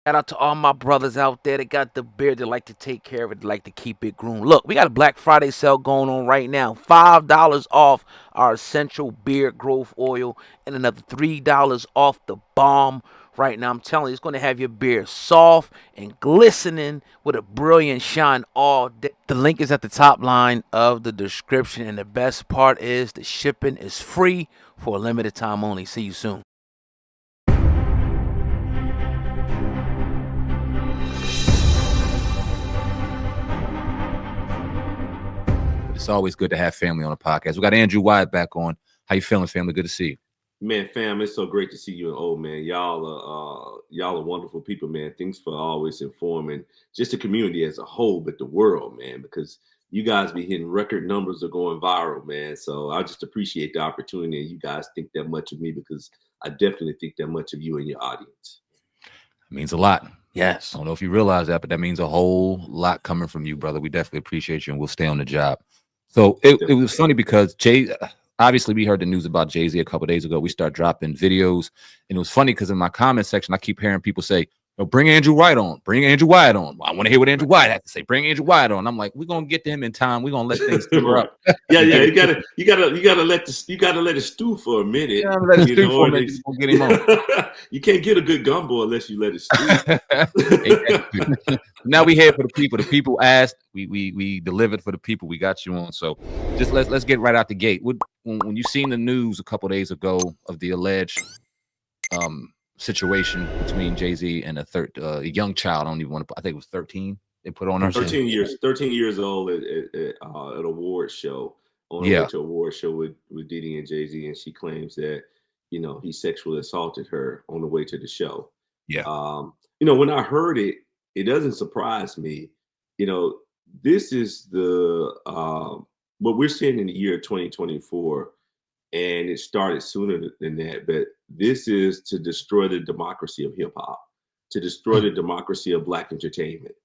Shout out to all my brothers out there that got the beard, that like to take care of it, that like to keep it groomed. Look, we got a Black Friday sale going on right now. $5 off our essential beard growth oil and another $3 off the balm. Right now, I'm telling you, it's going to have your beard soft and glistening with a brilliant shine all day. The link is at the top line of the description, and the best part is the shipping is free for a limited time only. See you soon. It's always good to have family on the podcast. We got Andrew Wyatt back on. How you feeling, family? Good to see you. Man, fam, it's so great to see you and old man. Y'all are wonderful people, man. Thanks for always informing just the community as a whole, but the world, man, because you guys be hitting record numbers of going viral, man. So I just appreciate the opportunity, and you guys think that much of me because I definitely think that much of you and your audience. It means a lot. Yes. I don't know if you realize that, but that means a whole lot coming from you, brother. We definitely appreciate you, and we'll stay on the job. So it was funny because obviously we heard the news about Jay-Z a couple of days ago. We start dropping videos, and it was funny because in my comment section, I keep hearing people say, "Oh, bring Andrew Wyatt on. Bring Andrew Wyatt on. I want to hear what Andrew Wyatt had to say. Bring Andrew Wyatt on." I'm like, we're gonna get to him in time. We're gonna let things simmer up. Yeah. You gotta let it stew for a minute. Yeah, let it stew for a minute. We'll get him on. You can't get a good gumbo unless you let it stew. Now we here for the people. The people asked. We delivered for the people. We got you on. So just let's get right out the gate. When you seen the news a couple of days ago of the alleged situation between Jay-Z and a young child, I don't even want to. I think it was 13. They put on her 13 years old at an award show, on her way to award show with Diddy and Jay-Z, and she claims that he sexually assaulted her on the way to the show. When I heard it, it doesn't surprise me. This is what we're seeing in the year 2024, and it started sooner than that. But this is to destroy the democracy of hip hop, to destroy the democracy of Black entertainment.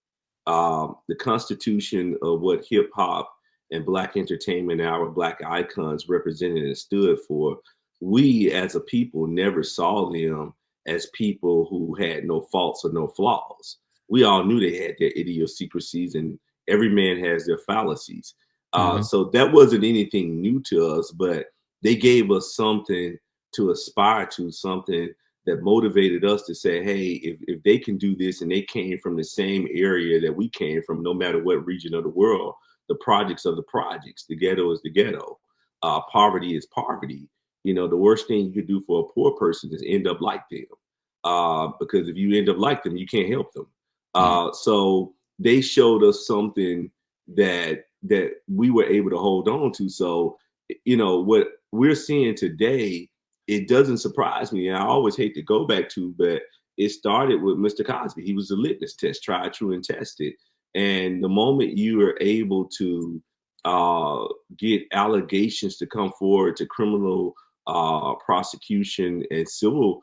The constitution of what hip hop and Black entertainment, our Black icons represented and stood for, we as a people never saw them as people who had no faults or no flaws. We all knew they had their idiosyncrasies, and every man has their fallacies. So that wasn't anything new to us, but they gave us something to aspire to, something that motivated us to say, hey, if they can do this, and they came from the same area that we came from, no matter what region of the world, the projects are the projects, the ghetto is the ghetto, poverty is poverty. The worst thing you could do for a poor person is end up like them, because if you end up like them, you can't help them. So they showed us something that we were able to hold on to. So, what we're seeing today, it doesn't surprise me. And I always hate to go back to, but it started with Mr. Cosby. He was a litmus test, tried, true, and tested. And the moment you are able to get allegations to come forward to criminal prosecution and civil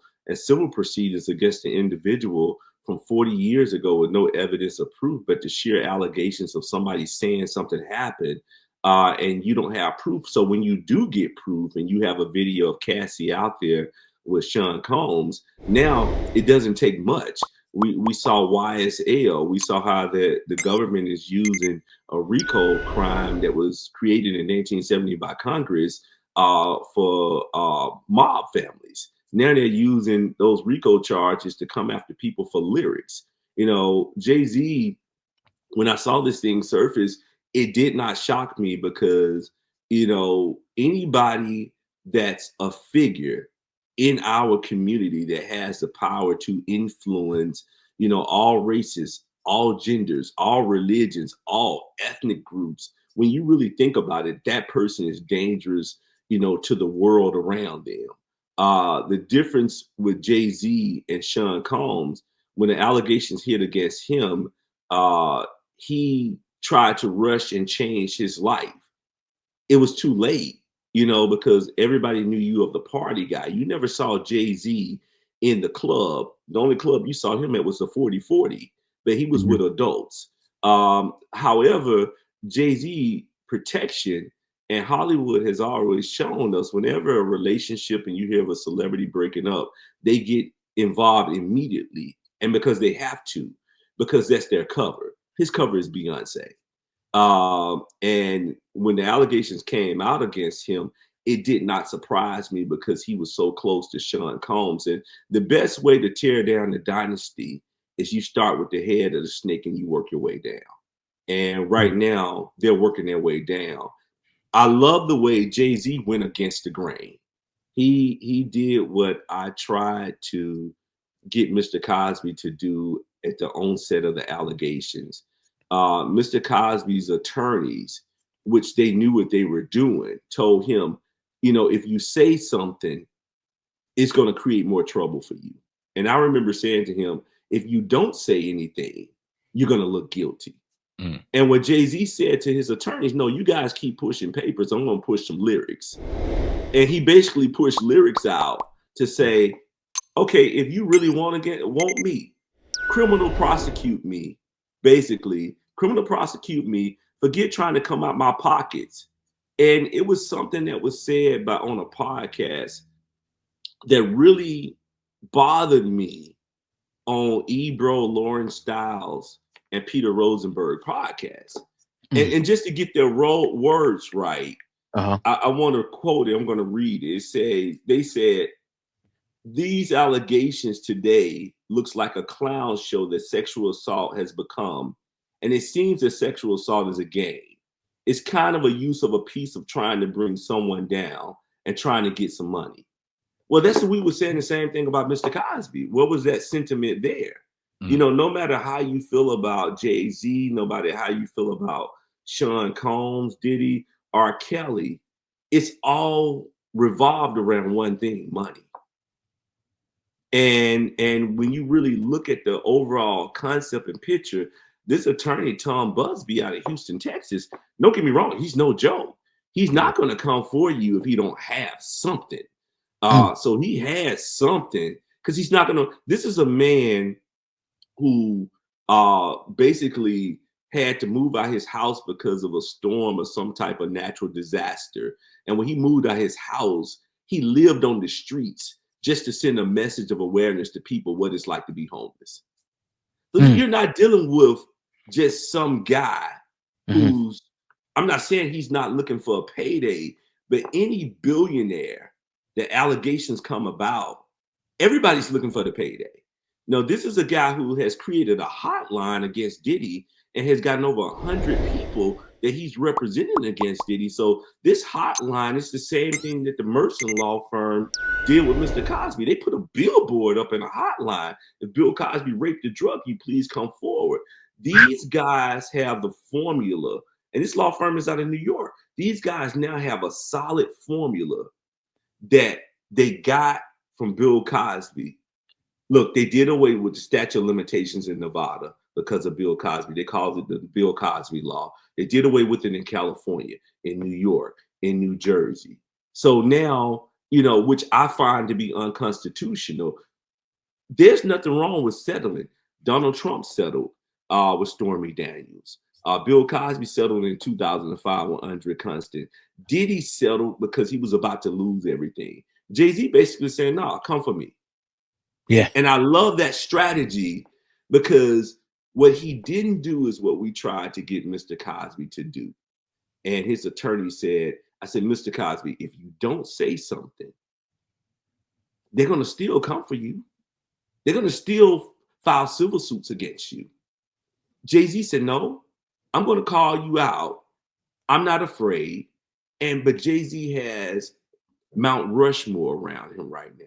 proceedings against the individual from 40 years ago with no evidence of proof, but the sheer allegations of somebody saying something happened, and you don't have proof. So when you do get proof and you have a video of Cassie out there with Sean Combs, now it doesn't take much. We saw YSL. We saw how the government is using a RICO crime that was created in 1970 by Congress for mob families. Now they're using those RICO charges to come after people for lyrics. Jay-Z, when I saw this thing surface, it did not shock me because, anybody that's a figure in our community that has the power to influence, all races, all genders, all religions, all ethnic groups, when you really think about it, that person is dangerous, to the world around them. The difference with Jay-Z and Sean Combs, when the allegations hit against him, he tried to rush and change his life. It was too late, because everybody knew you of the party guy. You never saw Jay-Z in the club. The only club you saw him at was the 4040, but he was with adults. However, Jay-Z protection, and Hollywood has always shown us, whenever a relationship and you hear of a celebrity breaking up, they get involved immediately and because they have to, because that's their cover. His cover is Beyonce. And when the allegations came out against him, it did not surprise me because he was so close to Shawn Combs. And the best way to tear down the dynasty is you start with the head of the snake and you work your way down. And right now, they're working their way down. I love the way Jay-Z went against the grain. He did what I tried to get Mr. Cosby to do at the onset of the allegations. Mr. Cosby's attorneys, which they knew what they were doing, told him, you know, if you say something, it's going to create more trouble for you. And I remember saying to him, if you don't say anything, you're going to look guilty. And what Jay-Z said to his attorneys, no, you guys keep pushing papers. I'm going to push some lyrics. And he basically pushed lyrics out to say, okay, if you really want me, criminal prosecute me, basically. Criminal prosecute me, forget trying to come out my pockets. And it was something that was said on a podcast that really bothered me on Ebro, Lauren Stiles, and Peter Rosenberg podcast. And just to get their words right, I want to quote it. I'm going to read it. They said, these allegations today looks like a clown show that sexual assault has become. And it seems that sexual assault is a game. It's kind of a use of a piece of trying to bring someone down and trying to get some money. Well, that's what we were saying the same thing about Mr. Cosby. What was that sentiment there? You know, no matter how you feel about Jay-Z, no matter how you feel about Shawn Combs, Diddy, R. Kelly, it's all revolved around one thing: money. And when you really look at the overall concept and picture, this attorney, Tom Busby out of Houston, Texas, don't get me wrong, he's no joke. He's not going to come for you if he don't have something. So he has something, because he's not going to. This is a man who basically had to move out his house because of a storm or some type of natural disaster. And when he moved out his house, he lived on the streets just to send a message of awareness to people what it's like to be homeless. So you're not dealing with just some guy who's, I'm not saying he's not looking for a payday, but any billionaire that allegations come about, everybody's looking for the payday. No, this is a guy who has created a hotline against Diddy and has gotten over 100 people that he's representing against Diddy. So this hotline is the same thing that the Merson law firm did with Mr. Cosby. They put a billboard up in a hotline. If Bill Cosby raped a drug, you please come forward. These guys have the formula, and this law firm is out of New York. These guys now have a solid formula that they got from Bill Cosby. Look, they did away with the statute of limitations in Nevada because of Bill Cosby. They called it the Bill Cosby law. They did away with it in California, in New York, in New Jersey. So now, you know, which I find to be unconstitutional. There's nothing wrong with settling. Donald Trump settled with Stormy Daniels. Bill Cosby settled in 2005 with Andre Constant. Diddy settled because he was about to lose everything. Jay-Z basically saying, no, come for me. Yeah. And I love that strategy, because what he didn't do is what we tried to get Mr. Cosby to do. And his attorney said, I said, Mr. Cosby, if you don't say something, they're going to still come for you. They're going to still file civil suits against you. Jay-Z said, no, I'm going to call you out. I'm not afraid. But Jay-Z has Mount Rushmore around him right now,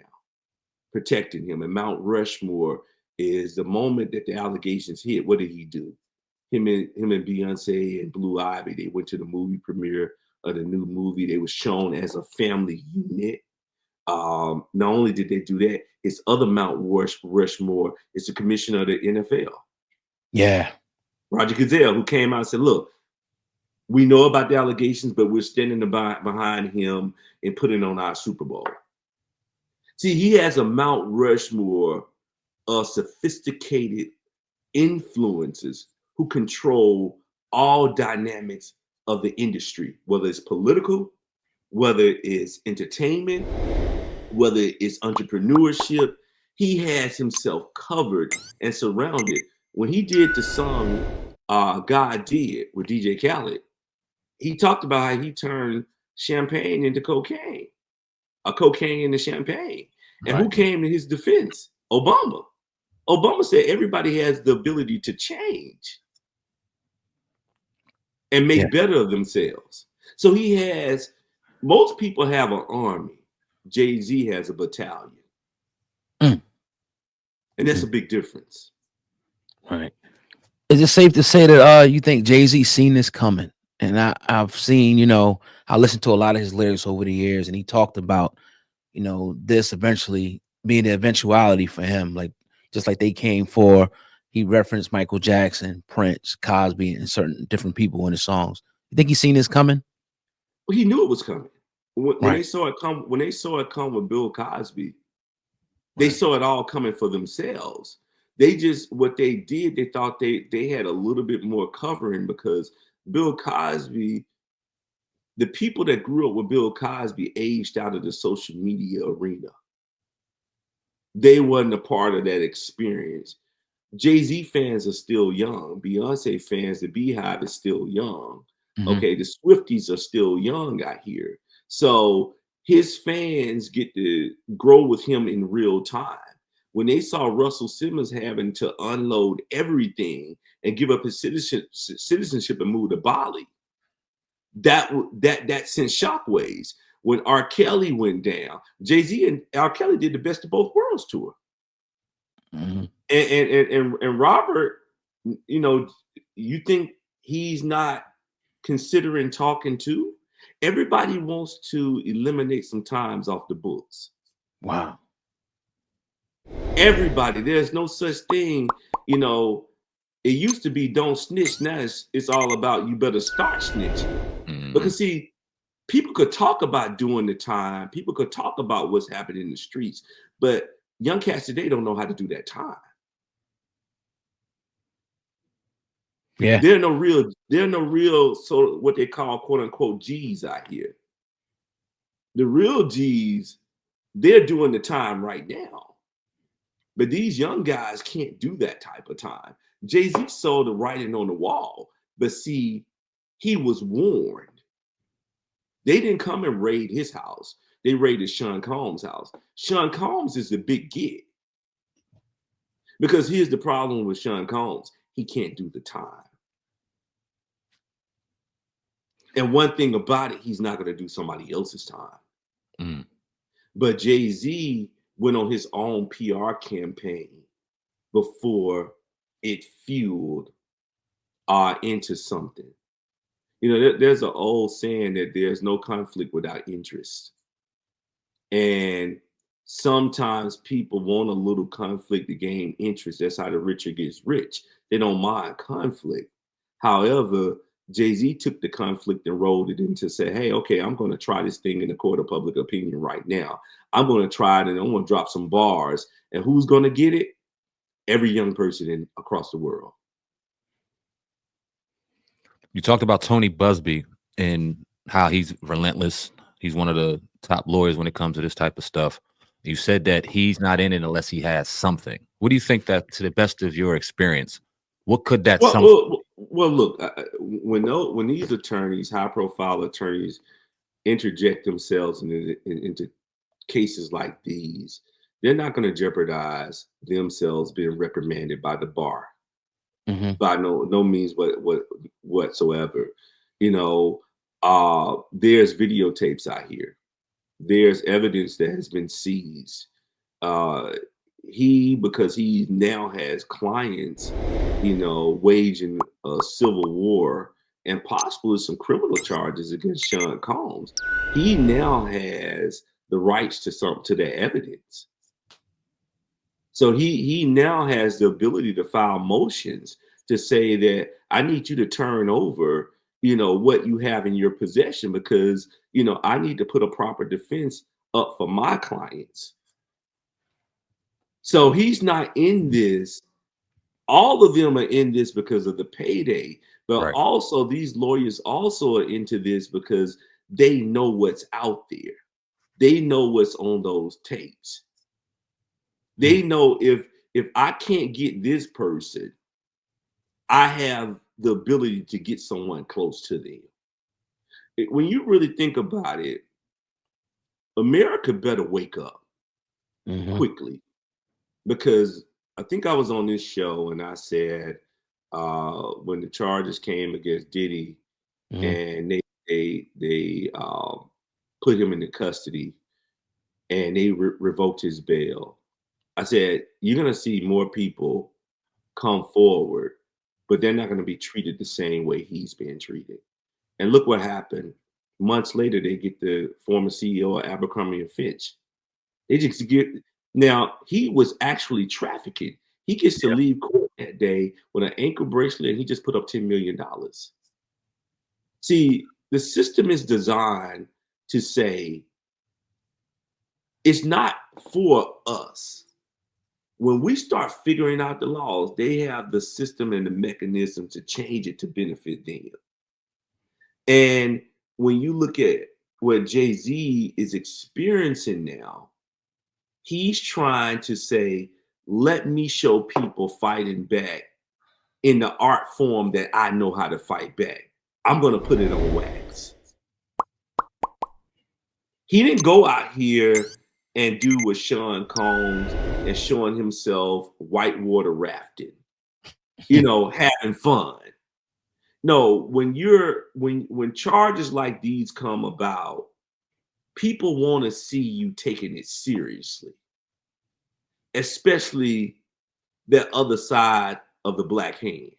protecting him. And Mount Rushmore is the moment that the allegations hit. What did he do? Him and Beyonce and Blue Ivy, they went to the movie premiere of the new movie. They were shown as a family unit. Not only did they do that, his other Mount Rushmore is the commissioner of the NFL. Yeah. Roger Goodell, who came out and said, look, we know about the allegations, but we're standing behind him and putting on our Super Bowl. See, he has a Mount Rushmore of sophisticated influencers who control all dynamics of the industry, whether it's political, whether it's entertainment, whether it's entrepreneurship. He has himself covered and surrounded. When he did the song God Did with DJ Khaled, he talked about how he turned champagne into cocaine, cocaine into champagne. And who came to his defense? Obama. Obama said everybody has the ability to change and make better of themselves. So he has, most people have an army. Jay-Z has a battalion. And that's a big difference. Right. Is it safe to say that you think Jay-Z seen this coming? And I've seen, you know, I listened to a lot of his lyrics over the years, and he talked about, you know, this eventually being the eventuality for him, like just like they came for. He referenced Michael Jackson, Prince, Cosby, and certain different people in his songs. You think he's seen this coming? Well, he knew it was coming. When they saw it come, when they saw it come with Bill Cosby, they saw it all coming for themselves. They just, what they did, they thought they had a little bit more covering, because Bill Cosby, the people that grew up with Bill Cosby aged out of the social media arena. They wasn't a part of that experience. Jay-Z fans are still young. Beyonce fans, the Beehive is still young. Okay, the Swifties are still young out here. So his fans get to grow with him in real time. When they saw Russell Simmons having to unload everything and give up his citizenship and move to Bali, that sent shockwaves. When R. Kelly went down, Jay-Z and R. Kelly did the Best of Both Worlds tour. And Robert, you know, you think he's not considering talking to? Everybody wants to eliminate some times off the books. Wow. Everybody, there's no such thing, you know. It used to be don't snitch. Now it's all about you better start snitching. Because see, people could talk about doing the time. People could talk about what's happening in the streets. But young cats today don't know how to do that time. Yeah. There are no real, so what they call quote unquote G's out here. The real G's, they're doing the time right now. But these young guys can't do that type of time. Jay-Z saw the writing on the wall, but see, he was warned. They didn't come and raid his house. They raided Shawn Combs' house. Shawn Combs is the big get. Because here's the problem with Shawn Combs. He can't do the time. And one thing about it, he's not going to do somebody else's time. But Jay-Z went on his own PR campaign before it fueled into something. You know, there's an old saying that there's no conflict without interest. And sometimes people want a little conflict to gain interest. That's how the richer gets rich. They don't mind conflict. However, Jay-Z took the conflict and rolled it into say, hey, okay, I'm going to try this thing in the court of public opinion right now. I'm going to try it and I'm going to drop some bars. And who's going to get it? Every young person across the world. You talked about Tony Busby and how he's relentless. He's one of the top lawyers when it comes to this type of stuff. You said that he's not in it unless he has something. What do you think that, to the best of your experience, what could that something? Well, look, when these attorneys, high-profile attorneys, interject themselves into cases like these, they're not going to jeopardize themselves being reprimanded by the bar by no means whatsoever. You know, there's videotapes out here. There's evidence that has been seized. Because he now has clients, you know, waging a civil war and possibly some criminal charges against Shawn Combs. He now has the rights to that evidence. So he now has the ability to file motions to say that I need you to turn over, you know, what you have in your possession, because, you know, I need to put a proper defense up for my clients. So he's not in this. All of them are in this because of the payday, but also these lawyers also are into this because they know what's out there. They know what's on those tapes. They know if I can't get this person, I have the ability to get someone close to them. When you really think about it, America better wake up quickly, because I think I was on this show and I said when the charges came against Diddy and they put him into custody and they revoked his bail, I said you're gonna see more people come forward, but they're not gonna be treated the same way he's being treated. And look what happened. Months later, they get the former CEO of Abercrombie and Fitch. They just get, now he was actually trafficking. He gets to leave court that day with an ankle bracelet and he just put up $10 million. See, the system is designed to say it's not for us. When we start figuring out the laws, they have the system and the mechanism to change it to benefit them. And when you look at what Jay-Z is experiencing now, he's trying to say, let me show people fighting back in the art form that I know how to fight back. I'm going to put it on wax. He didn't go out here and do what Sean Combs and showing himself whitewater rafting, having fun. No, when charges like these come about, people want to see you taking it seriously, especially the other side of the black hand.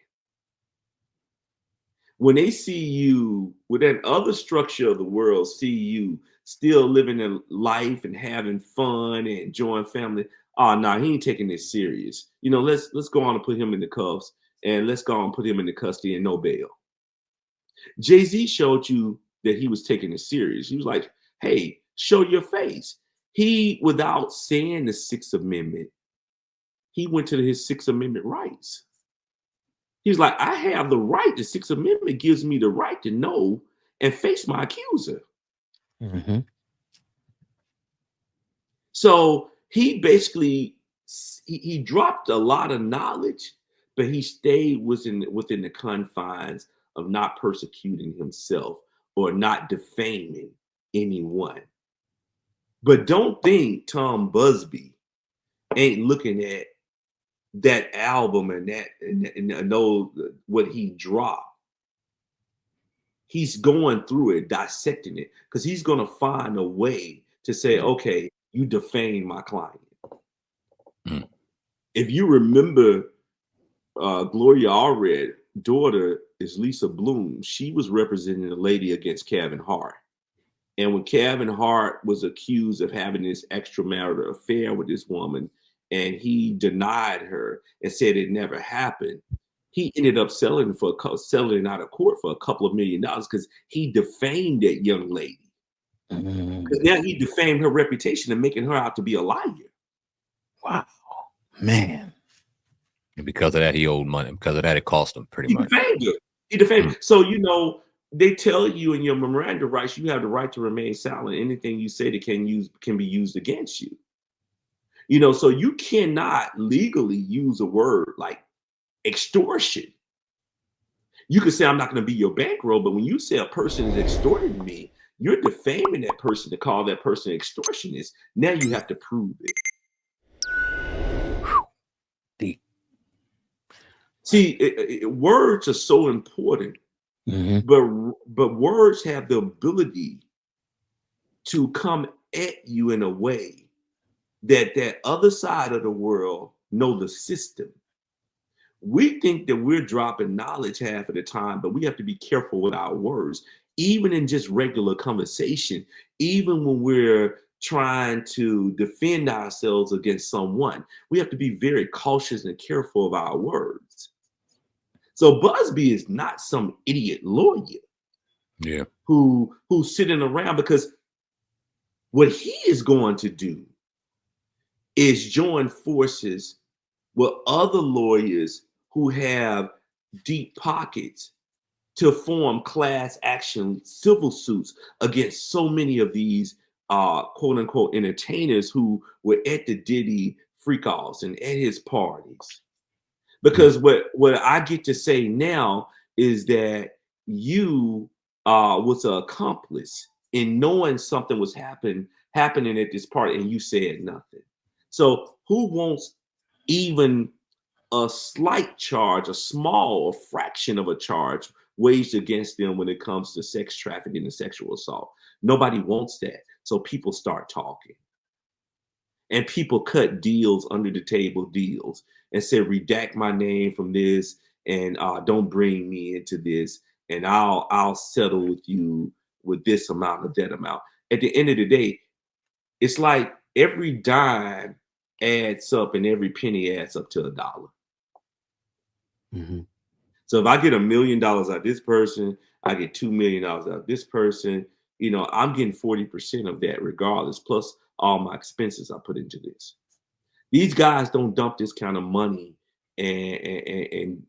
When they see you with that other structure of the world, see you still living a life and having fun and enjoying family. Oh, no, he ain't taking this serious. Let's go on and put him in the cuffs and let's go on and put him in the custody and no bail. Jay-Z showed you that he was taking it serious. He was like, hey, show your face. He, without saying the Sixth Amendment, he went to his Sixth Amendment rights. He's like, I have the right. The Sixth Amendment gives me the right to know and face my accuser. So he basically, he dropped a lot of knowledge, but he stayed within the confines of not persecuting himself or not defaming anyone. But don't think Tom Busby ain't looking at that album and know what he dropped. He's going through it, dissecting it, because he's going to find a way to say, okay, you defamed my client. If you remember, Gloria Allred's daughter is Lisa Bloom. She was representing a lady against Kevin Hart. And when Kevin Hart was accused of having this extramarital affair with this woman, and he denied her and said it never happened, he ended up selling it out of court for a couple of $1 million because he defamed that young lady. Because now he defamed her reputation and making her out to be a liar. Wow, man. And because of that, he owed money. Because of that, it cost him pretty much. He defamed her. So, they tell you in your memorandum rights, you have the right to remain silent. Anything you say that can be used against you. So you cannot legally use a word like extortion. You could say, I'm not going to be your bankroll, but when you say a person is extorting me, you're defaming that person to call that person extortionist. Now you have to prove it. Deep. See, words are so important, but words have the ability to come at you in a way that other side of the world know the system. We think that we're dropping knowledge half of the time, but we have to be careful with our words, even in just regular conversation, even when we're trying to defend ourselves against someone. We have to be very cautious and careful of our words. So Busby is not some idiot lawyer who's sitting around, because what he is going to do is join forces with other lawyers who have deep pockets to form class action civil suits against so many of these quote unquote entertainers who were at the Diddy freak-offs and at his parties. Because what I get to say now is that you was an accomplice in knowing something was happening at this party and you said nothing. So who wants even a slight charge, a fraction of a charge waged against them when it comes to sex trafficking and sexual assault? Nobody wants that. So people start talking. And people cut deals, under the table deals, and say, redact my name from this, and don't bring me into this, and I'll settle with you with this amount or that amount. At the end of the day, it's like every dime adds up and every penny adds up to $1. Mm-hmm. So if I get $1 million out of this person, I get $2 million out of this person, you know, I'm getting 40% of that regardless, plus all my expenses I put into this. These guys don't dump this kind of money and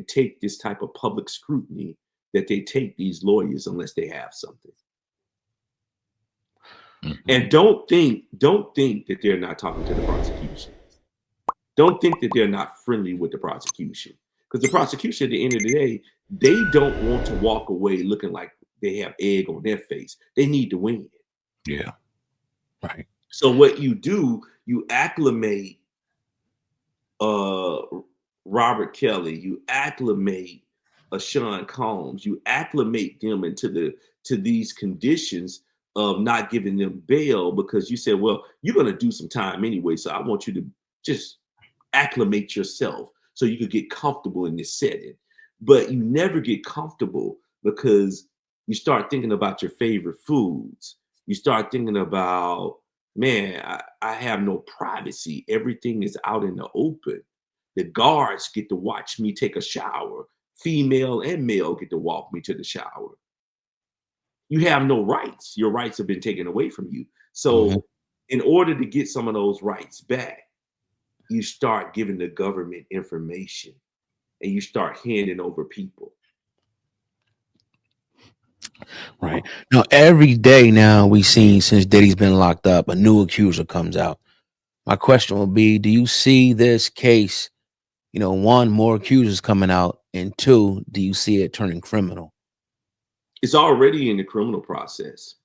take this type of public scrutiny that they take these lawyers unless they have something. Mm-hmm. And don't think that they're not talking to the prosecution. Don't think that they're not friendly with the prosecution. Because the prosecution, at the end of the day, they don't want to walk away looking like they have egg on their face. They need to win. Yeah. Right. So what you do, you acclimate Robert Kelly, you acclimate Shawn Combs, you acclimate them into these conditions of not giving them bail because you said, well, you're going to do some time anyway, so I want you to just acclimate yourself so you could get comfortable in this setting. But you never get comfortable because you start thinking about your favorite foods. You start thinking about, man, I have no privacy. Everything is out in the open. The guards get to watch me take a shower. Female and male get to walk me to the shower. You have no rights. Your rights have been taken away from you. So in order to get some of those rights back, you start giving the government information and you start handing over people. Right. Now, every day now we've seen since Diddy's been locked up, a new accuser comes out. My question will be, do you see this case, you know, one, more accusers coming out, and two, do you see it turning criminal? It's already in the criminal process.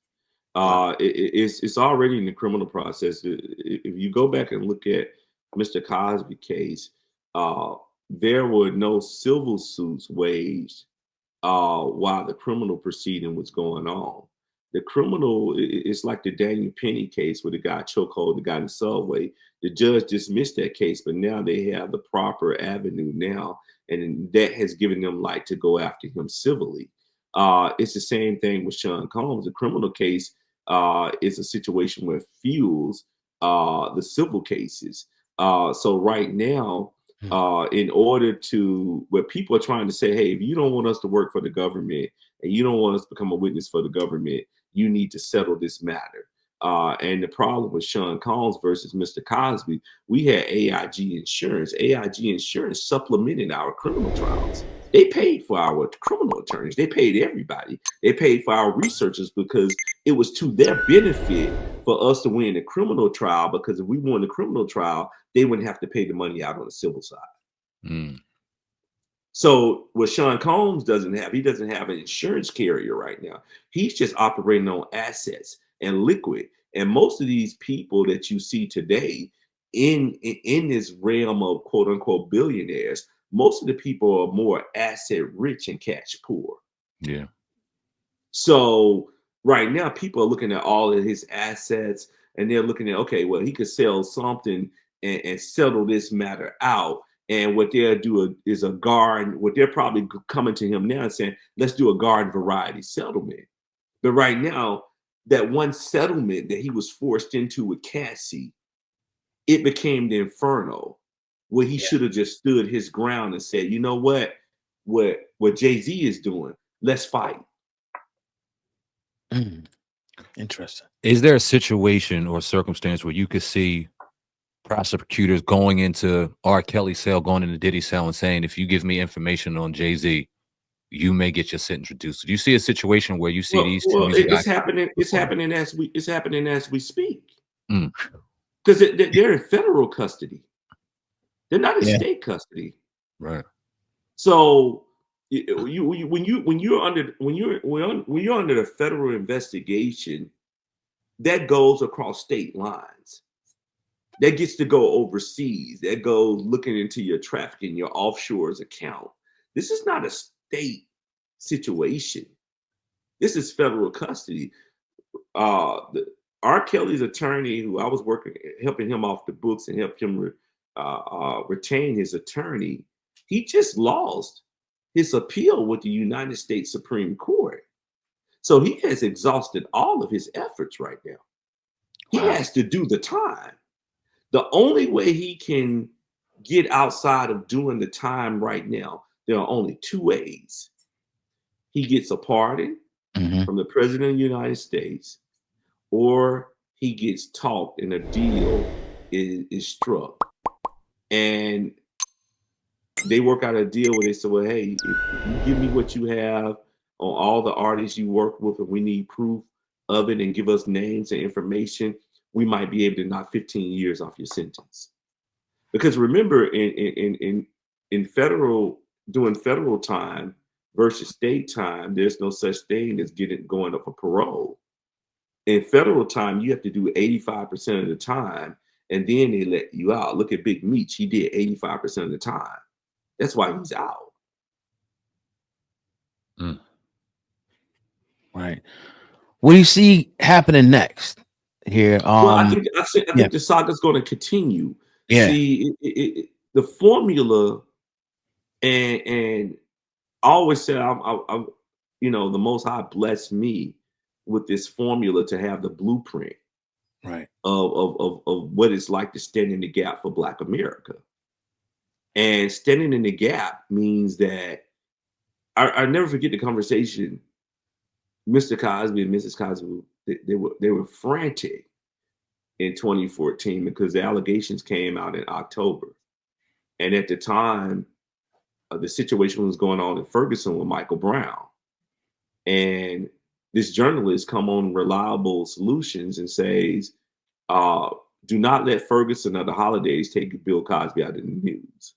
It's already in the criminal process. If you go back and look at Mr. Cosby case, there were no civil suits waged while the criminal proceeding was going on. The criminal, it's like the Daniel Penny case where the guy chokehold the guy in the subway. The judge dismissed that case, but now they have the proper avenue now, and that has given them light to go after him civilly. It's the same thing with Shawn Combs. The criminal case is a situation where fuels the civil cases. So right now, in order to, where people are trying to say, hey, if you don't want us to work for the government and you don't want us to become a witness for the government, you need to settle this matter. And the problem with Shawn Combs versus Mr. Cosby, we had AIG Insurance. AIG Insurance supplemented our criminal trials. They paid for our criminal attorneys. They paid everybody. They paid for our researchers because it was to their benefit for us to win the criminal trial, because if we won the criminal trial, they wouldn't have to pay the money out on the civil side. So what Shawn Combs doesn't have, he doesn't have an insurance carrier right now. He's just operating on assets and liquid. And most of these people that you see today in this realm of quote unquote billionaires, most of the people are more asset rich and cash poor. Yeah. So right now people are looking at all of his assets and they're looking at, okay, well, he could sell something and settle this matter out. And what they'll do is a garden, what they're probably coming to him now and saying, let's do a garden variety settlement. But right now, that one settlement that he was forced into with Cassie, it became the inferno, where he should have just stood his ground and said, you know what Jay-Z is doing, let's fight. Interesting. Is there a situation or circumstance where you could see prosecutors going into R. Kelly's cell, going into Diddy's cell and saying, if you give me information on Jay-Z, you may get your sentence reduced? Do you see a situation where you see these two it's happening as we speak. because they're in federal custody. They're not in Yeah. state custody. Right. So when you're under the federal investigation, that goes across state lines. That gets to go overseas. That goes looking into your trafficking, your offshores account. This is not a state situation. This is federal custody. R. Kelly's attorney, who I was helping him off the books and helped him retain his attorney, he just lost his appeal with the United States Supreme Court. So he has exhausted all of his efforts right now. He has to do the time. The only way he can get outside of doing the time right now, there are only two ways. He gets a pardon from the President of the United States, or he gets talked and a deal is struck. And they work out a deal where they say, well, hey, if you give me what you have on all the artists you work with, and we need proof of it and give us names and information, we might be able to knock 15 years off your sentence. Because remember, in doing federal time versus state time, there's no such thing as going up for parole. In federal time, you have to do 85% of the time, and then they let you out. Look at Big Meech; he did 85% of the time. That's why he's out. Right. What do you see happening next here? Well, I think the saga's going to continue. Yeah. See, the formula, and I always say, I'm the Most High blessed me with this formula to have the blueprint, right, of what it's like to stand in the gap for Black America. And standing in the gap means that I never forget the conversation. Mr. Cosby and Mrs. Cosby, they were frantic in 2014 because the allegations came out in October. And at the time, the situation was going on in Ferguson with Michael Brown. And this journalist come on Reliable Solutions and says, do not let Ferguson or the holidays take Bill Cosby out of the news.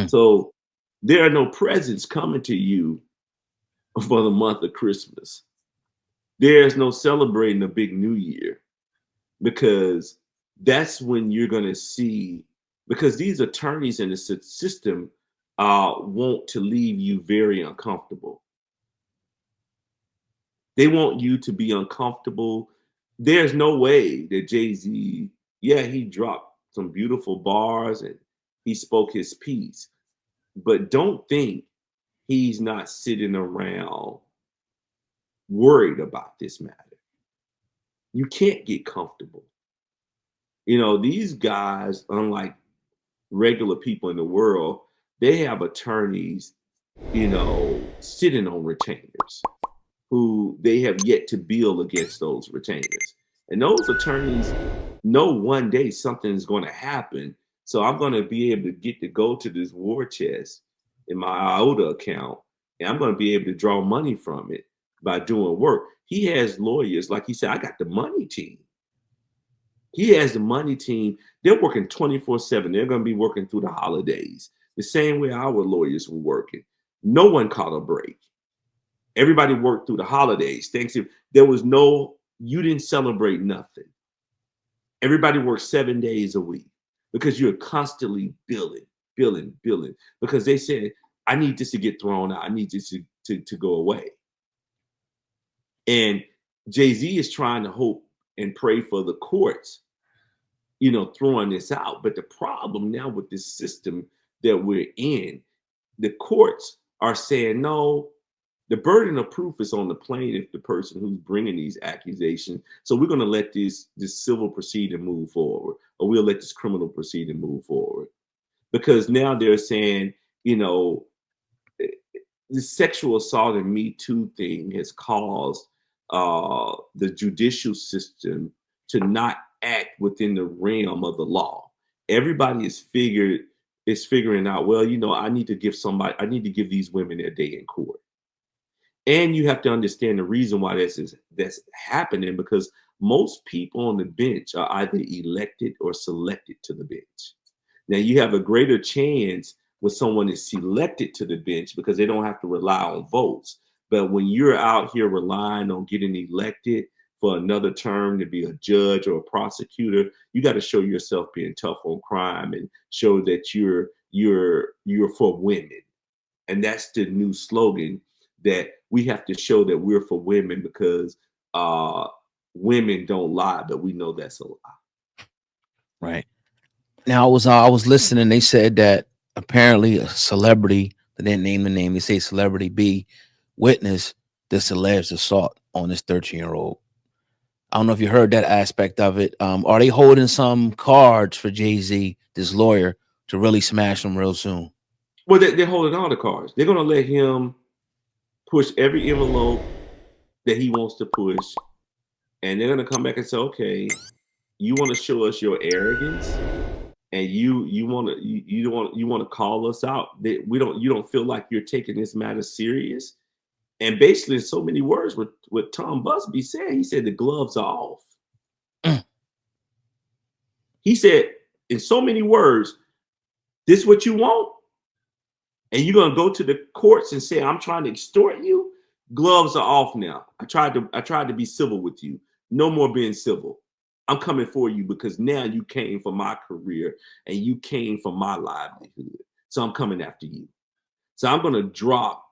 So there are no presents coming to you for the month of Christmas. There's no celebrating a big New Year, because that's when you're going to see, because these attorneys in the system want to leave you very uncomfortable. They want you to be uncomfortable. There's no way that Jay-Z, he dropped some beautiful bars and he spoke his piece, but don't think he's not sitting around worried about this matter. You can't get comfortable. These guys, unlike regular people in the world, they have attorneys, sitting on retainers who they have yet to bill against those retainers. And those attorneys know one day something is going to happen. So I'm going to be able to go to this war chest in my IOTA account, and I'm going to be able to draw money from it by doing work. He has lawyers, like he said, I got the money team. He has the money team. They're working 24/7. They're going to be working through the holidays, the same way our lawyers were working. No one caught a break. Everybody worked through the holidays. Thanksgiving. You didn't celebrate nothing. Everybody worked 7 days a week because you're constantly billing, because they said, I need this to get thrown out. I need this to go away. And Jay-Z is trying to hope and pray for the courts, throwing this out. But the problem now with this system that we're in, the courts are saying, no, the burden of proof is on the plaintiff, the person who's bringing these accusations. So we're going to let this civil proceeding move forward, or we'll let this criminal proceeding move forward. Because now they're saying, the sexual assault and Me Too thing has caused the judicial system to not act within the realm of the law. Everybody is figuring out, well, I need to give these women their day in court. And you have to understand the reason why that's happening, because most people on the bench are either elected or selected to the bench. Now, you have a greater chance when someone is selected to the bench because they don't have to rely on votes. But when you're out here relying on getting elected for another term to be a judge or a prosecutor, you got to show yourself being tough on crime and show that you're for women. And that's the new slogan, that we have to show that we're for women because women don't lie, but we know that's a lie. Right. Now I was listening. They said that apparently a celebrity, they didn't name the name. They say celebrity B witnessed this alleged assault on this 13-year-old. I don't know if you heard that aspect of it. Are they holding some cards for Jay-Z, this lawyer, to really smash him real soon? Well, they're holding all the cards. They're going to let him push every envelope that he wants to push, and they're going to come back and say, okay, you want to show us your arrogance, and you want to call us out, that you don't feel like you're taking this matter serious. And basically, in so many words, what Tom Busby said, he said the gloves are off. He said, in so many words, this is what you want, and you're gonna go to the courts and say, I'm trying to extort you. Gloves are off now. I tried to be civil with you. No more being civil. I'm coming for you because now you came for my career and you came for my livelihood. So I'm coming after you. So I'm gonna drop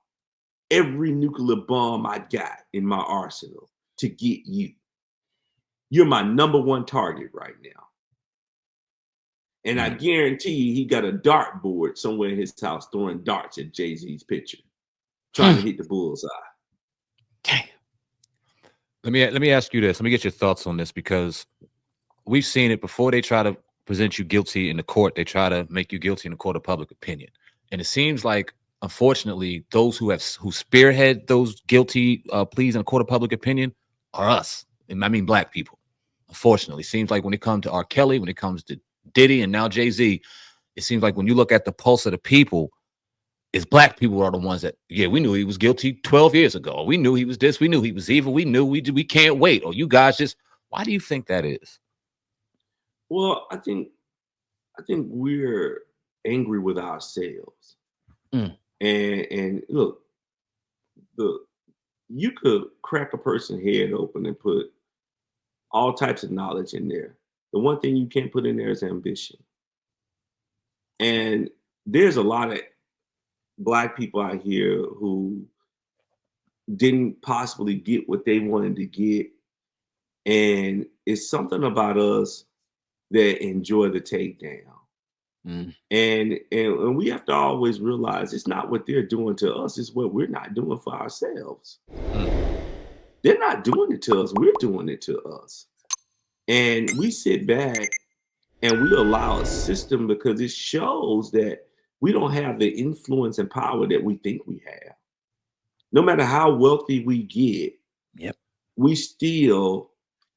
every nuclear bomb I got in my arsenal to get you. You're my number one target right now. And I guarantee you, he got a dartboard somewhere in his house throwing darts at Jay-Z's picture, trying to hit the bullseye. Damn. Let me ask you this. Let me get your thoughts on this, because we've seen it before. They try to present you guilty in the court. They try to make you guilty in the court of public opinion. And it seems like, unfortunately, those who spearhead those guilty pleas in the court of public opinion are us. And I mean black people. Unfortunately, seems like when it comes to R. Kelly, when it comes to Diddy, and now Jay-Z, it seems like when you look at the pulse of the people, it's black people are the ones that, yeah, we knew he was guilty 12 years ago. We knew he was this. We knew he was evil. We knew we can't wait. Or you guys just, why do you think that is? Well, I think we're angry with ourselves. And look, you could crack a person's head open and put all types of knowledge in there. The one thing you can't put in there is ambition. And there's a lot of black people out here who didn't possibly get what they wanted to get. And it's something about us that enjoy the takedown. And we have to always realize it's not what they're doing to us, it's what we're not doing for ourselves. They're not doing it to us, we're doing it to us. And we sit back and we allow a system because it shows that we don't have the influence and power that we think we have. No matter how wealthy we get, we still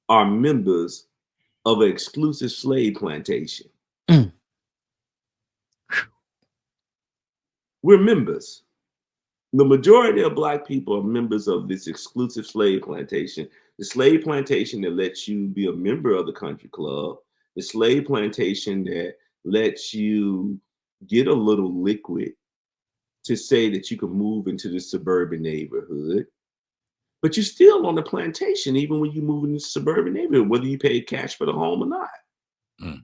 are members of an exclusive slave plantation. We're members. The majority of black people are members of this exclusive slave plantation. The slave plantation that lets you be a member of the country club. The slave plantation that lets you get a little liquid to say that you can move into the suburban neighborhood. But you're still on the plantation, even when you move in the suburban neighborhood, whether you pay cash for the home or not.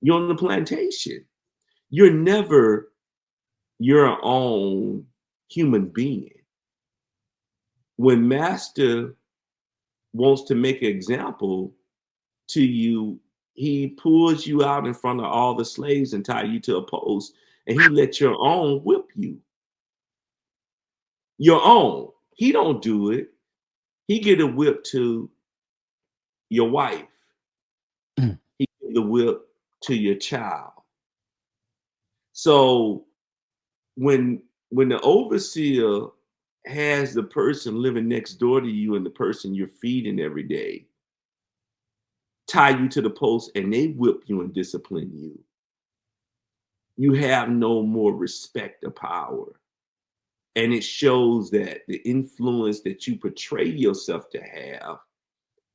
You're on the plantation. You're never your own human being. When master wants to make an example to you, he pulls you out in front of all the slaves and tie you to a post, and he lets your own whip you. Your own. He don't do it. He get a whip to your wife. He give the whip to your child. So when the overseer has the person living next door to you and the person you're feeding every day tie you to the post and they whip you and discipline you, you have no more respect or power. And it shows that the influence that you portray yourself to have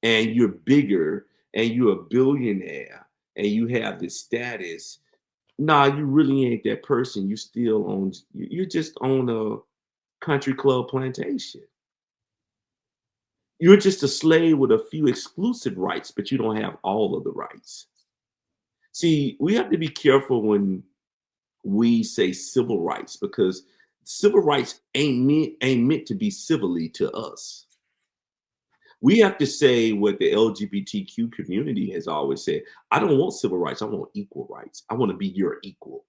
and you're bigger and you're a billionaire and you have this status, nah, you really ain't that person. You still own, you just own a country club plantation. You're just a slave with a few exclusive rights, but you don't have all of the rights. See, we have to be careful when we say civil rights, because civil rights ain't meant to be civilly to us. We have to say what the LGBTQ community has always said. I don't want civil rights. I want equal rights. I want to be your equal.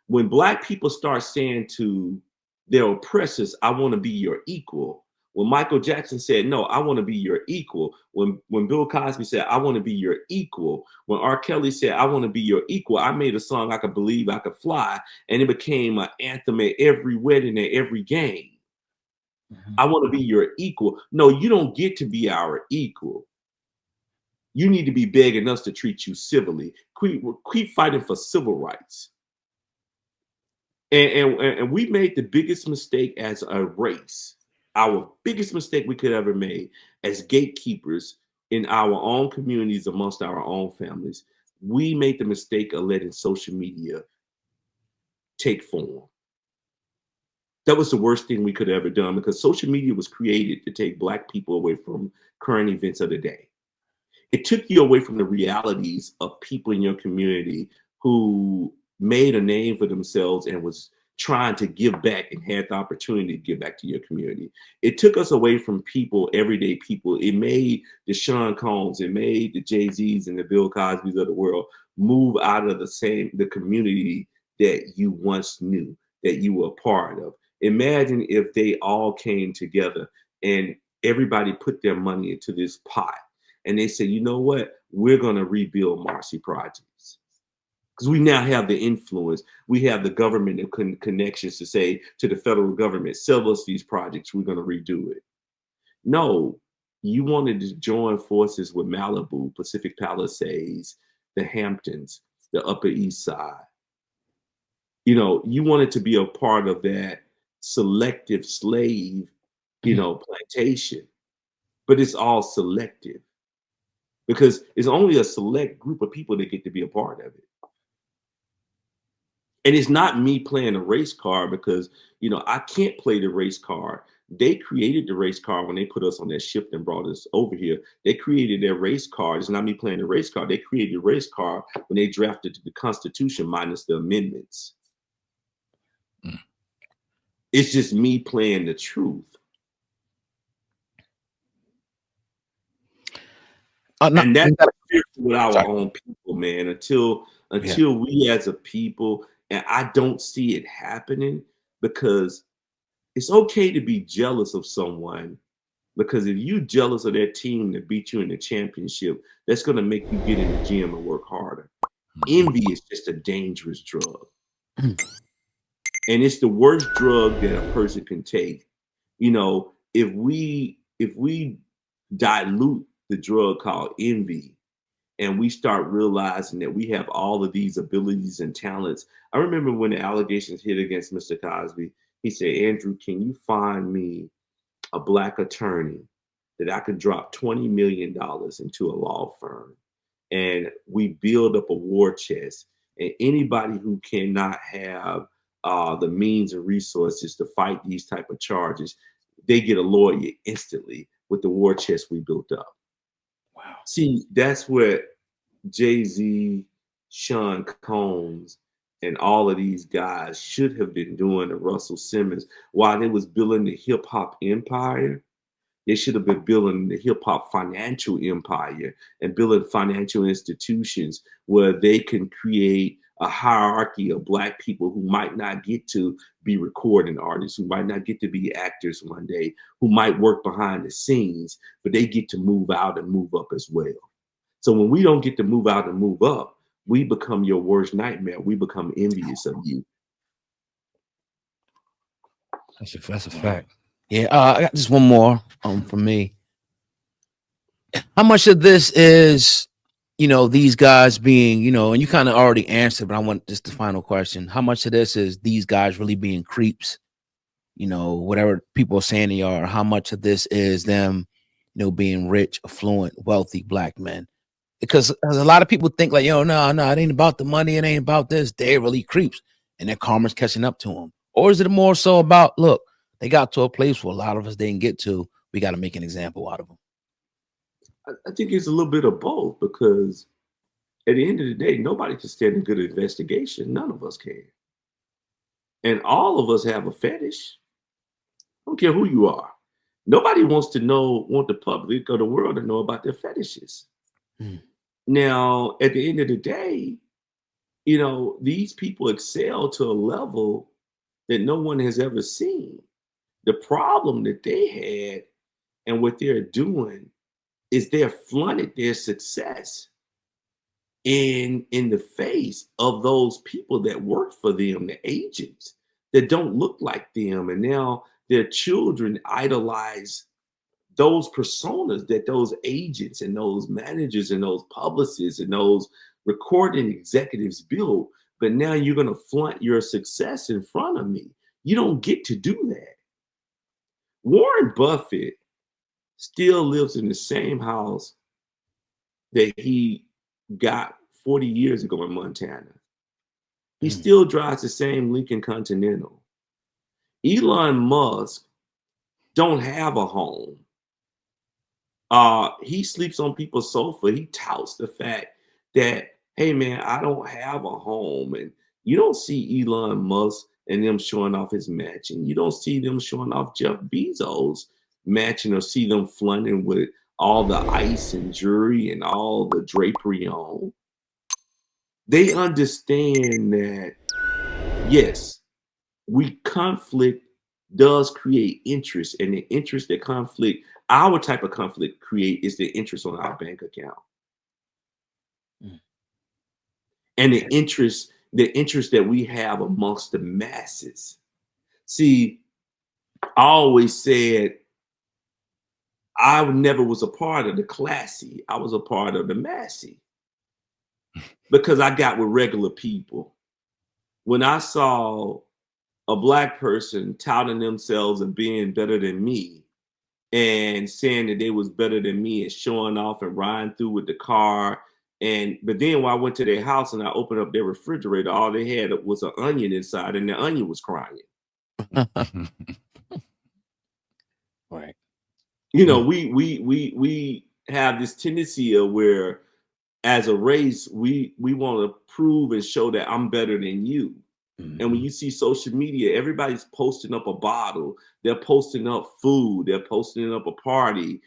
When Black people start saying to their oppressors, I want to be your equal. When Michael Jackson said, no, I want to be your equal. When Bill Cosby said, I want to be your equal. When R. Kelly said, I want to be your equal, I made a song, I Could Believe I Could Fly, and it became an anthem at every wedding, at every game. I want to be your equal. No, you don't get to be our equal. You need to be begging us to treat you civilly. Keep fighting for civil rights. And we made the biggest mistake as a race. Our biggest mistake we could ever make as gatekeepers in our own communities, amongst our own families. We made the mistake of letting social media take form. That was the worst thing we could have ever done, because social media was created to take Black people away from current events of the day. It took you away from the realities of people in your community who made a name for themselves and was trying to give back and had the opportunity to give back to your community. It took us away from people, everyday people. It made the Shawn Combs, it made the Jay-Z's and the Bill Cosby's of the world move out of the community that you once knew, that you were a part of. Imagine if they all came together and everybody put their money into this pot and they said, you know what, we're going to rebuild Marcy Projects. Because we now have the influence, we have the government and connections to say to the federal government, sell us these projects, we're going to redo it. No, you wanted to join forces with Malibu, Pacific Palisades, the Hamptons, the Upper East Side. You know, you wanted to be a part of that selective slave, plantation, but it's all selective because it's only a select group of people that get to be a part of it. And it's not me playing a race card because, I can't play the race card. They created the race card when they put us on that ship and brought us over here. They created their race card. It's not me playing the race card. They created the race card when they drafted the Constitution minus the amendments. It's just me playing the truth. And that's with our own people, man, until we as a people, and I don't see it happening, because it's okay to be jealous of someone, because if you're jealous of that team that beat you in the championship, that's going to make you get in the gym and work harder. Envy is just a dangerous drug. And it's the worst drug that a person can take. If we dilute the drug called envy and we start realizing that we have all of these abilities and talents. I remember when the allegations hit against Mr. Cosby, he said, Andrew, can you find me a Black attorney that I could drop $20 million into a law firm, and we build up a war chest, and anybody who cannot have the means and resources to fight these type of charges, they get a lawyer instantly with the war chest we built up. Wow. See, that's what Jay-Z, Shawn Combs, and all of these guys should have been doing to Russell Simmons while they was building the hip hop empire. They should have been building the hip hop financial empire and building financial institutions where they can create a hierarchy of Black people who might not get to be recording artists, who might not get to be actors one day, who might work behind the scenes, but they get to move out and move up as well. So when we don't get to move out and move up, we become your worst nightmare. We become envious of you. That's a fact. Yeah, I got just one more for me. How much of this is, these guys being, and you kind of already answered, but I want just the final question. How much of this is these guys really being creeps? Whatever people are saying they are, how much of this is them, being rich, affluent, wealthy black men. Because a lot of people think like, yo, no, it ain't about the money. It ain't about this. They're really creeps and their karma's catching up to them. Or is it more so about, look, they got to a place where a lot of us didn't get to. We got to make an example out of them. I think it's a little bit of both, because at the end of the day, nobody can stand a good investigation. None of us can. And all of us have a fetish. I don't care who you are. Nobody want the public or the world to know about their fetishes. Now, at the end of the day, these people excel to a level that no one has ever seen. The problem that they had and what they're doing is they're flaunted their success in the face of those people that work for them, the agents that don't look like them. And now their children idolize those personas that those agents and those managers and those publicists and those recording executives build. But now you're going to flaunt your success in front of me. You don't get to do that. Warren Buffett still lives in the same house that he got 40 years ago in Montana. He still drives the same Lincoln Continental. Elon Musk don't have a home. He sleeps on people's sofa. He touts the fact that, hey man, I don't have a home. And you don't see Elon Musk and them showing off his matching. You don't see them showing off Jeff Bezos matching, or see them flaunting with all the ice and jewelry and all the drapery on. They understand that, yes, conflict does create interest, and the interest that our type of conflict create is the interest on our bank account. And the interest that we have amongst the masses. See, I always said I never was a part of the classy. I was a part of the massy, because I got with regular people. When I saw a black person touting themselves and being better than me and saying that they was better than me and showing off and riding through with the car. But then when I went to their house and I opened up their refrigerator, all they had was an onion inside, and the onion was crying. Right. We have this tendency of where, as a race, we want to prove and show that I'm better than you. And when you see social media, everybody's posting up a bottle, they're posting up food, they're posting up a party.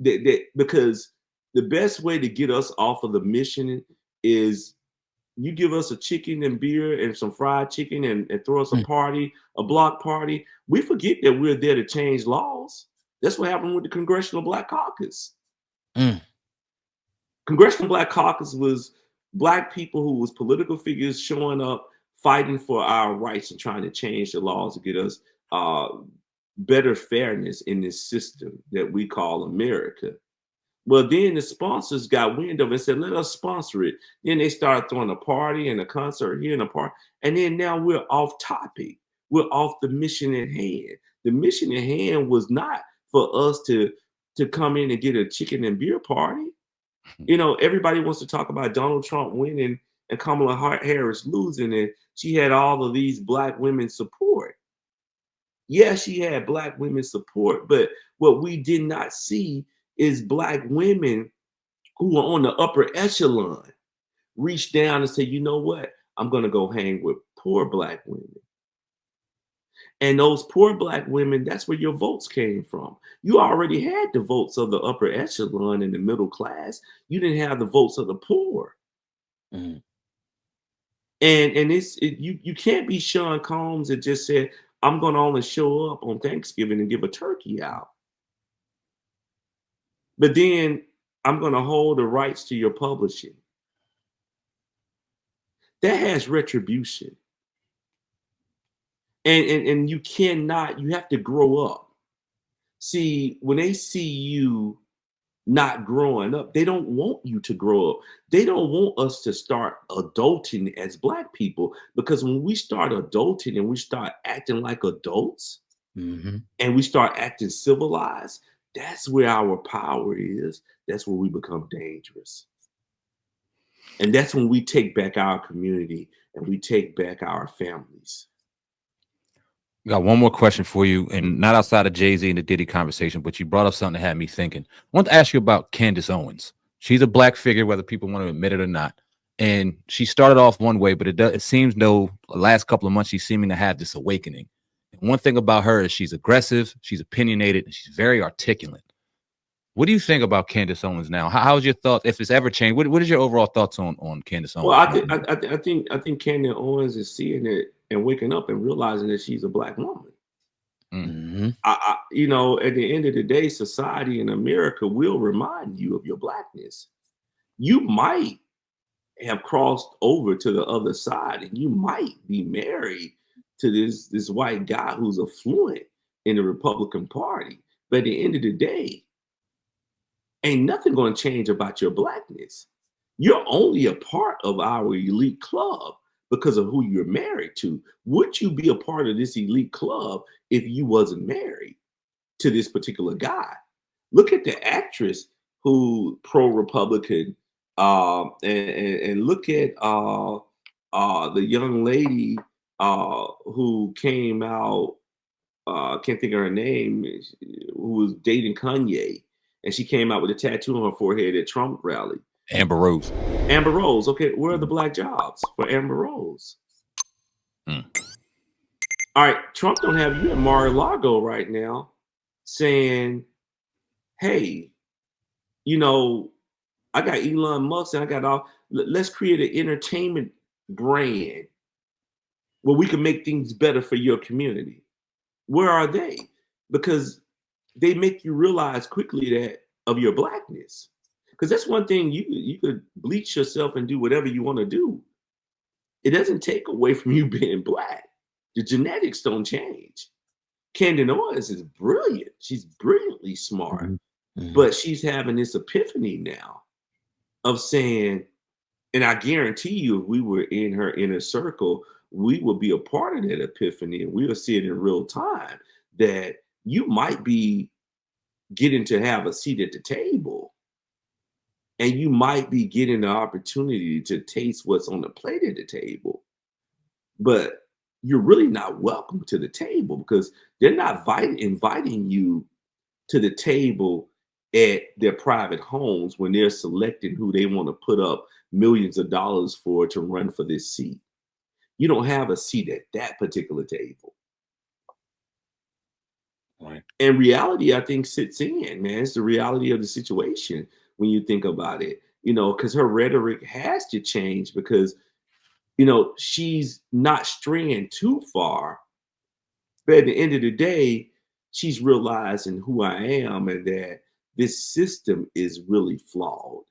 Because the best way to get us off of the mission is you give us a chicken and beer and some fried chicken and throw us a party, a block party. We forget that we're there to change laws. That's what happened with the Congressional Black Caucus. Congressional Black Caucus was black people who was political figures showing up, fighting for our rights and trying to change the laws to get us better fairness in this system that we call America. Well, then the sponsors got wind of it and said, let us sponsor it. Then they started throwing a party and a concert here and a party. And then now we're off topic. We're off the mission at hand. The mission at hand was not for us to come in and get a chicken and beer party. Everybody wants to talk about Donald Trump winning and Kamala Harris losing, and she had all of these black women support. Yeah, she had black women support, but what we did not see is black women who were on the upper echelon reach down and say, you know what? I'm going to go hang with poor black women. And those poor black women, that's where your votes came from. You already had the votes of the upper echelon and the middle class. You didn't have the votes of the poor. And you can't be Sean Combs and just say, I'm going to only show up on Thanksgiving and give a turkey out. But then I'm going to hold the rights to your publishing. That has retribution. And you have to grow up. See, when they see you not growing up, they don't want you to grow up. They don't want us to start adulting as black people, because when we start adulting and we start acting like adults and we start acting civilized, That's where our power is. That's where we become dangerous. And that's when we take back our community and we take back our families. I got one more question for you, and not outside of Jay-Z and the Diddy conversation, but you brought up something that had me thinking. I want to ask you about Candace Owens. She's a black figure, whether people want to admit it or not. And she started off one way, but it seems the last couple of months she's seeming to have this awakening. And one thing about her is she's aggressive, she's opinionated, and she's very articulate. What do you think about Candace Owens now? How's your thoughts, if it's ever changed? What is your overall thoughts on Candace Owens? Well, I think Candace Owens is seeing it and waking up and realizing that she's a black woman. Mm-hmm. You know, at the end of the day, society in America will remind you of your blackness. You might have crossed over to the other side, and you might be married to this white guy who's affluent in the Republican Party. But at the end of the day, ain't nothing going to change about your blackness. You're only a part of our elite club because of who you're married to. Would you be a part of this elite club if you wasn't married to this particular guy? Look at the actress who pro-Republican, and look at the young lady who came out. Can't think of her name. Who was dating Kanye, and she came out with a tattoo on her forehead at Trump rally. Amber Rose. Amber Rose. Okay, where are the black jobs for Amber Rose? All right, Trump don't have you at Mar-a-Lago right now saying, hey, you know, I got Elon Musk and I got all, let's create an entertainment brand where we can make things better for your community. Where are they? Because they make you realize quickly that of your blackness. Because that's one thing, you could bleach yourself and do whatever you want to do. It doesn't take away from you being black. The genetics don't change. Candace Owens is brilliant. She's brilliantly smart. Mm-hmm. But she's having this epiphany now of saying, and I guarantee you, if we were in her inner circle, we would be a part of that epiphany, and we will see it in real time, that you might be getting to have a seat at the table, and you might be getting the opportunity to taste what's on the plate at the table, but you're really not welcome to the table because they're not inviting you to the table at their private homes when they're selecting who they want to put up millions of dollars for to run for this seat. You don't have a seat at that particular table. Right. And reality, I think, sits in, man. It's the reality of the situation when you think about it, you know, because her rhetoric has to change because, you know, she's not straying too far. But at the end of the day, she's realizing who I am and that this system is really flawed.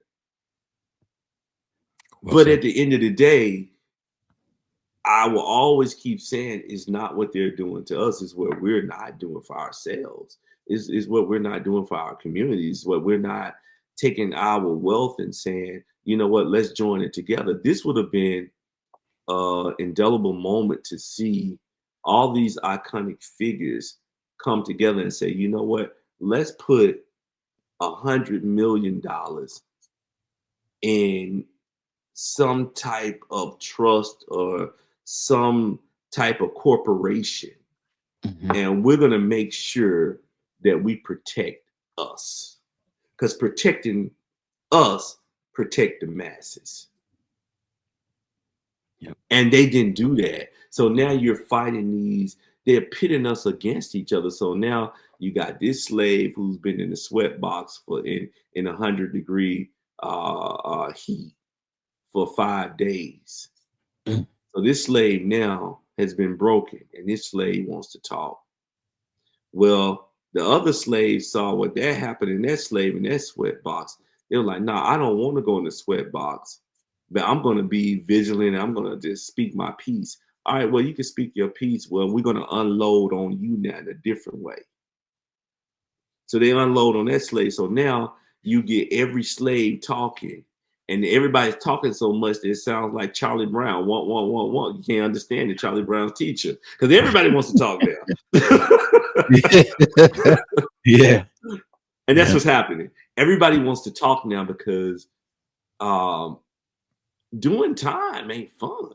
But at the end of the day, I will always keep saying it's not what they're doing to us, it's what we're not doing for ourselves. Is what we're not doing for our communities, what we're not taking our wealth and saying, you know what, let's join it together. This would have been an indelible moment to see all these iconic figures come together and say, you know what, let's put $100 million in some type of trust or some type of corporation. Mm-hmm. And we're going to make sure that we protect us, because protecting us protect the masses. Yep. And they didn't do that. So now you're fighting these, they're pitting us against each other. So now you got this slave who's been in the sweat box for in 100-degree heat for 5 days. So this slave now has been broken, and this slave wants to talk. Well, the other slaves saw what that happened in that slave in that sweat box. They were like, nah, I don't want to go in the sweat box, but I'm going to be vigilant. And I'm going to just speak my piece. All right, well, you can speak your piece. Well, we're going to unload on you now in a different way. So they unload on that slave. So now you get every slave talking, and everybody's talking so much that it sounds like Charlie Brown. Want. You can't understand the Charlie Brown's teacher because everybody wants to talk now. Yeah. And that's what's happening. Everybody wants to talk now because doing time ain't fun.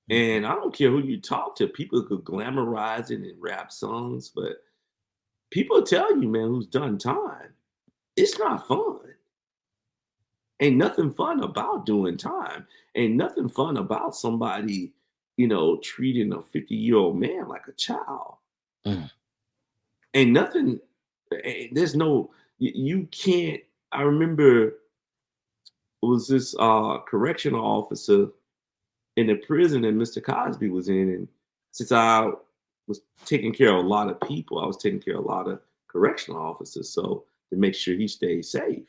And I don't care who you talk to. People could glamorize it in rap songs, but people tell you, man, who's done time, it's not fun. Ain't nothing fun about doing time. Ain't nothing fun about somebody, treating a 50-year-old man like a child. Ain't nothing, there's no, you can't. I remember it was this correctional officer in the prison that Mr. Cosby was in. And since I was taking care of a lot of people, I was taking care of a lot of correctional officers. So to make sure he stayed safe.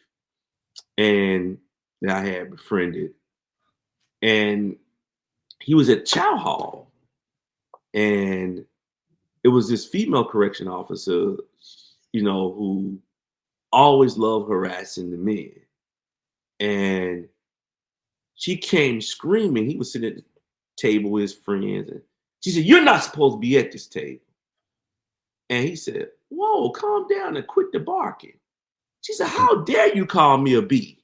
And that I had befriended. And he was at Chow Hall. And it was this female correction officer, who always loved harassing the men. And she came screaming. He was sitting at the table with his friends. And she said, "You're not supposed to be at this table." And he said, "Whoa, calm down and quit the barking." She said, "How dare you call me a bee?"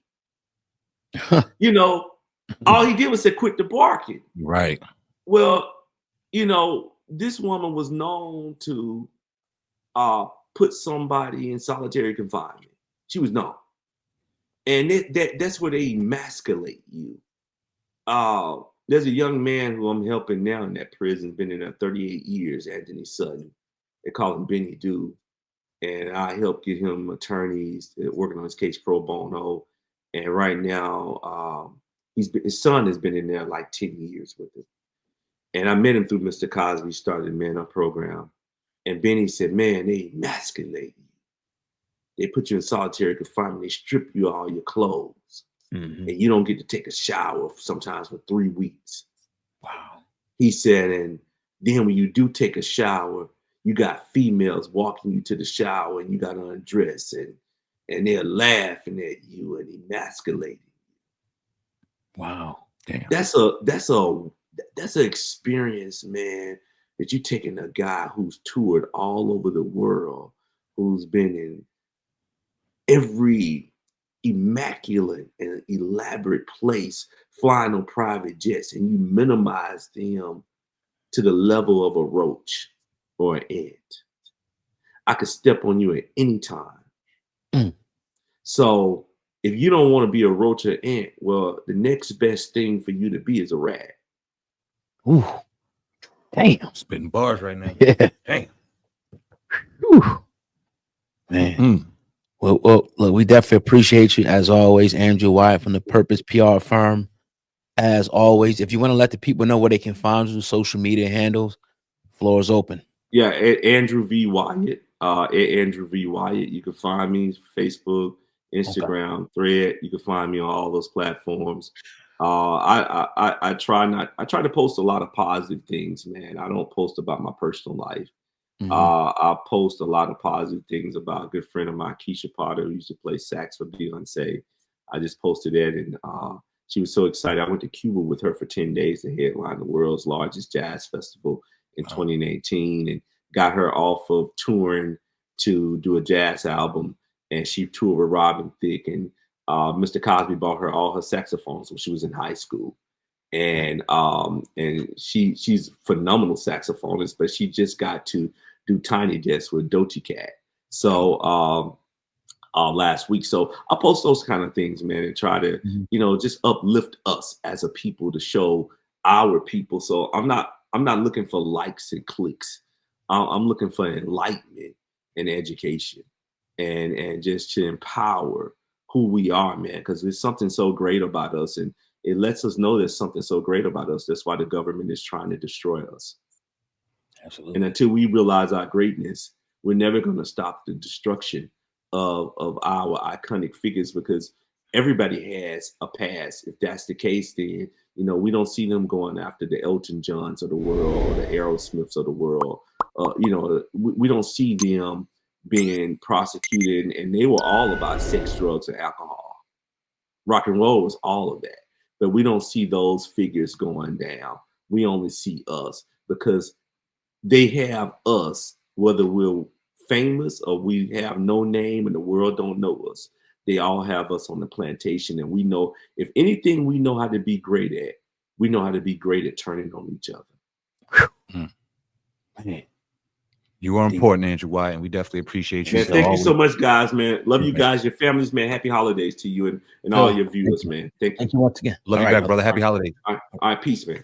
All he did was say, "Quit the barking." Right. Well, this woman was known to put somebody in solitary confinement. She was known. And that's where they emasculate you. There's a young man who I'm helping now in that prison, been in there 38 years, Anthony Sutton. They call him Benny Doo. And I help get him attorneys working on his case pro bono. And right now, his son has been in there like 10 years with him. And I met him through Mr. Cosby, started the Man Up program. And Benny said, "Man, they emasculate you. They put you in solitary confinement. They strip you all your clothes. And you don't get to take a shower sometimes for 3 weeks." Wow. He said, and then when you do take a shower, you got females walking you to the shower and you got to undress and they're laughing at you and emasculating you. Wow. Damn. That's an experience, man, that you're taking a guy who's toured all over the world, who's been in every immaculate and elaborate place, flying on private jets, and you minimize them to the level of a roach or an ant. I could step on you at any time. So if you don't want to be a roach or ant, well, the next best thing for you to be is a rat. Ooh. Damn. Spitting bars right now. Yeah. Damn. Whew. Man. Well, look, we definitely appreciate you as always, Andrew Wyatt from the Purpose PR firm. As always, if you want to let the people know where they can find you, social media handles, floor is open. Yeah, at Andrew V. Wyatt. At Andrew V. Wyatt. You can find me Facebook, Instagram, Thread. You can find me on all those platforms. I try to post a lot of positive things, man. I don't post about my personal life. I post a lot of positive things about a good friend of mine, Keisha Potter, who used to play sax for Beyonce. I just posted that, and she was so excited. I went to Cuba with her for 10 days to headline the world's largest jazz festival in 2019, and got her off of touring to do a jazz album. And she toured with Robin Thicke, and Mr. Cosby bought her all her saxophones when she was in high school. And she's a phenomenal saxophonist, but she just got to do Tiny Desk with Doechii Cat. So last week. So I post those kind of things, man, and try to, just uplift us as a people to show our people. So I'm not looking for likes and clicks. I'm looking for enlightenment and education and just to empower who we are, man, because there's something so great about us, and it lets us know there's something so great about us. That's why the government is trying to destroy us. Absolutely. And until we realize our greatness, we're never going to stop the destruction of our iconic figures, because everybody has a past. If that's the case, then we don't see them going after the Elton Johns of the world or the Aerosmiths of the world. We don't see them being prosecuted, and they were all about sex, drugs, and alcohol. Rock and roll was all of that, but we don't see those figures going down. We only see us, because they have us, whether we're famous or we have no name and the world don't know us. They all have us on the plantation, and we know if anything we know how to be great at, we know how to be great at turning on each other. Man. You are important, Andrew Wyatt, and we definitely appreciate you. Man, thank you so much, guys, man. Love you guys, your families, man. Happy holidays to you and all your viewers, man. Thank you. Thank you once again. Love you back, brother. Happy holidays. All right, peace, man.